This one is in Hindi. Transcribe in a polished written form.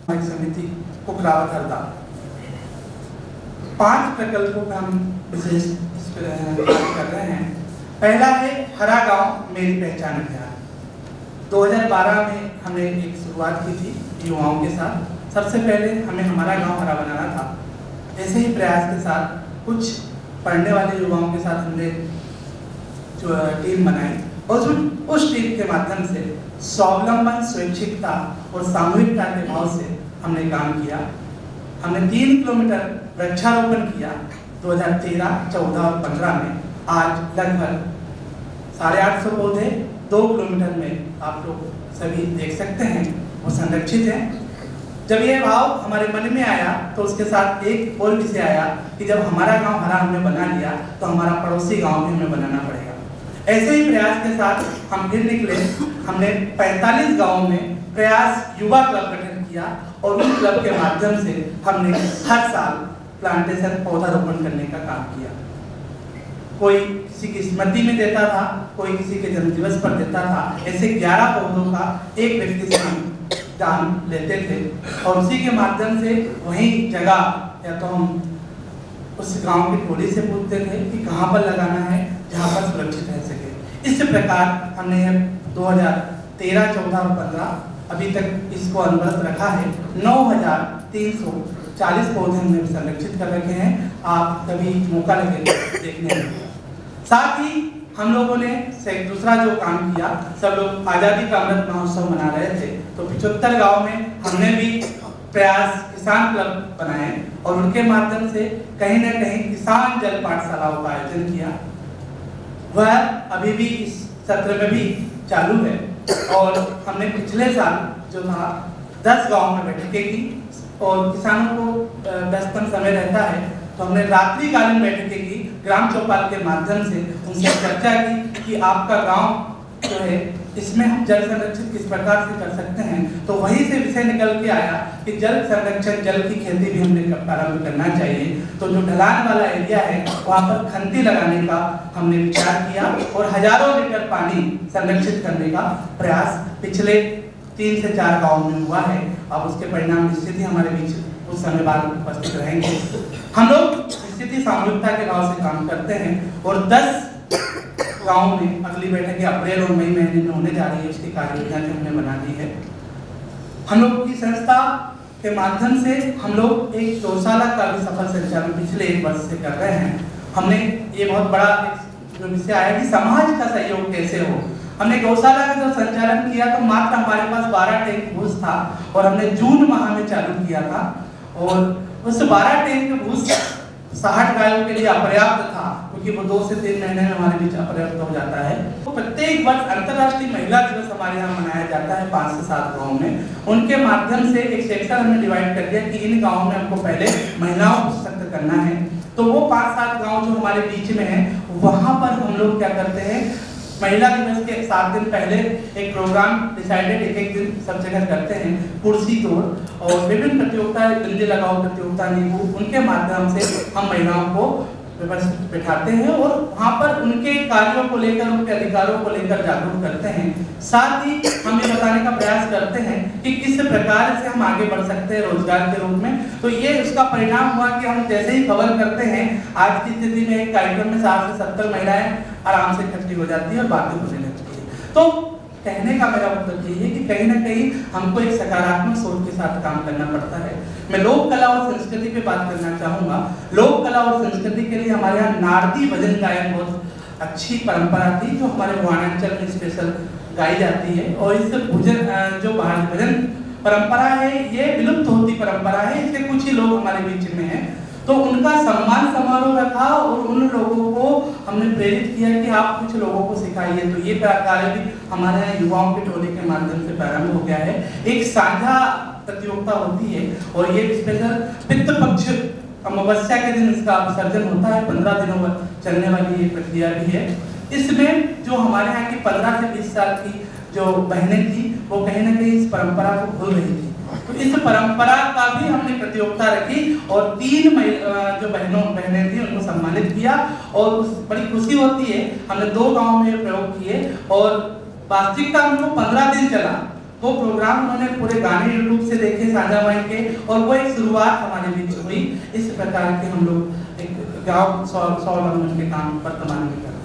समिति कुकरावत हरदा 5 प्रकल्पों का हम विशेष कर रहे हैं। पहला है हरा गांव मेरी पहचान अभियान। 2012 में हमने एक शुरुआत की थी युवाओं के साथ। सबसे पहले हमें हमारा गांव हरा बनाना था। ऐसे ही प्रयास के साथ कुछ पढ़ने वाले युवाओं के साथ हमने जो टीम बनाई और उस टीम के माध्यम से स्वावलंबन, स्वैच्छिकता और सामूहिकता के भाव से हमने काम किया। हमने 3 किलोमीटर वृक्षारोपण किया 2013, 14 और 15 में। आज लगभग 850 पौधे 2 किलोमीटर में आप लोग सभी देख सकते हैं, वो संरक्षित हैं। जब ये भाव हमारे मन में आया तो उसके साथ एक और विषय आया कि जब हमारा गांव हरा हमने बना लिया तो हमारा पड़ोसी गांव भी हमें बनाना पड़ेगा। ऐसे ही प्रयास के साथ हम फिर निकले। हमने 45 गांवों में प्रयास युवा क्लब गठन किया और उस क्लब के माध्यम से हमने हर साल प्लांटेशन, पौधारोपण करने का काम किया। कोई किसी की स्मृति में देता था, कोई किसी के जन्मदिवस पर देता था। ऐसे 11 पौधों का एक व्यक्ति से हम दान लेते थे और उसी के माध्यम से वही जगह या तो हम उस गांव की टोली से पूछते थे कि कहाँ पर लगाना है जहाँ पर सुरक्षित रह सके। इस प्रकार हमने 2013, 14 और 15 अभी तक इसको अनवरत रखा है। 9340 पौधे हमने संरक्षित कर रखे हैं। आप कभी मौका लगे देखने में। साथ ही हम लोगों ने दूसरा जो काम किया, सब लोग आज़ादी का अमृत महोत्सव मना रहे थे तो 75 गाँव में हमने भी प्रयास किसान क्लब बनाए और उनके माध्यम से कहीं ना कहीं किसान जल पाठशालाओं का आयोजन किया। वह अभी भी इस सत्र में भी चालू है और हमने पिछले साल जो था 10 गांव में बैठकें की और किसानों को व्यस्तम समय रहता है तो हमने रात्रिकालीन बैठकें की। ग्राम चौपाल के माध्यम से उनसे चर्चा की कि आपका गांव जो है इसमें हम जल संरक्षण किस प्रकार से कर सकते हैं। तो वहीं से विषय निकल के आया कि जल संरक्षण, जल की खेती भी हमने प्रारंभ करना चाहिए। तो जो ढलान वाला एरिया है वहाँ पर खंती लगाने का हमने विचार किया और हजारों लीटर पानी संरक्षित करने का प्रयास पिछले 3 से 4 गाँव में हुआ है। अब उसके परिणाम निश्चित ही हमारे बीच कुछ समय बाद उपस्थित रहेंगे। हम लोग निश्चित ही सामूहिकता के भाव से काम करते हैं और 10 गाँव में अगली बैठक अप्रैल और मई महीने में होने जा रही है। उसकी कार्य योजना हमने बना दी है। हम लोग की संस्था के माध्यम से हम लोग एक गौशाला का भी सफल संचालन पिछले 1 वर्ष से कर रहे हैं। हमने ये बहुत बड़ा जो विषय आया कि समाज का सहयोग कैसे हो। हमने गौशाला का जब संचालन किया तो मात्र हमारे पास 12 टैंक भूस था और हमने जून माह में चालू किया था और उस 12 टैंक भूस 60 गायों के लिए अपर्याप्त था क्योंकि वो 2 से 3 महीने में हमारे बीच अपर्याप्त हो जाता है। तो प्रत्येक वर्ष अंतर्राष्ट्रीय महिला दिवस हमारे यहाँ मनाया जाता है 5 से 7 गाँव में। उनके माध्यम से एक सेक्शन हमने डिवाइड कर दिया कि इन गाँवों में हमको पहले महिलाओं को सशक्त करना है। तो वो 5-7 गाँव जो हमारे बीच में है वहाँ पर हम लोग क्या करते हैं, महिला दिवस के 7 दिन पहले एक प्रोग्राम डिसाइडेड एक दिन सब जगह करते हैं। कुर्सी तोड़ और विभिन्न प्रतियोगिताएं, डंडे लगाओ प्रतियोगिता, नींबू, उनके माध्यम से हम महिलाओं को व्यवस्थित बैठाते हैं और वहाँ पर उनके कार्यों को लेकर, उनके अधिकारों को लेकर जागरूक करते हैं। साथ ही हम ये बताने का प्रयास करते हैं कि किस प्रकार से हम आगे बढ़ सकते हैं रोजगार के रूप में। तो ये उसका परिणाम हुआ कि हम जैसे ही कवर करते हैं आज की स्थिति में एक कार्यक्रम में 60 से 70 महिलाएं आराम से इकट्ठी हो जाती है और बातें होने लगती है। तो कहने का मेरा मतलब ये है कि कहीं ना कहीं हमको एक सकारात्मक सोच के साथ काम करना पड़ता है। मैं लोक कला और संस्कृति पे बात करना चाहूँगा। लोक कला और संस्कृति के लिए हमारे यहाँ नारदी भजन गायन बहुत अच्छी परंपरा थी जो हमारे पूर्वांचल में स्पेशल गाई जाती है और इस जो भजन परंपरा है ये विलुप्त होती परंपरा है। इसके कुछ ही लोग हमारे बीच में हैं तो उनका सम्मान समारोह रखा और उन लोगों को हमने प्रेरित किया कि आप कुछ लोगों को सिखाइए। तो ये कार्य भी हमारे यहाँ युवाओं के टोले के माध्यम से प्रारंभ हो गया है। एक साझा प्रतियोगिता होती है और ये स्पेशल पितृ पक्ष अमावस्या के दिन इसका विसर्जन होता है। 15 दिनों चलने वाली ये प्रक्रिया भी है। इसमें जो हमारे यहाँ की 15 से 20 साल की जो बहनें थी वो कहीं ना कहीं इस परंपरा को भूल रही थी। तो इस परंपरा का भी हमने प्रतियोगिता रखी और 3 जो बहनें थी उनको सम्मानित किया और बड़ी खुशी होती है। हमने 2 गाँव में प्रयोग किए और वास्तविकता में 15 दिन चला वो प्रोग्राम उन्होंने पूरे गाने यूट्यूब से देखे साझा माइक के, और वो एक शुरुआत हमारे बीच हुई। इस प्रकार के हम लोग एक गाँव स्वावलंबन के काम वर्तमान में करते हैं।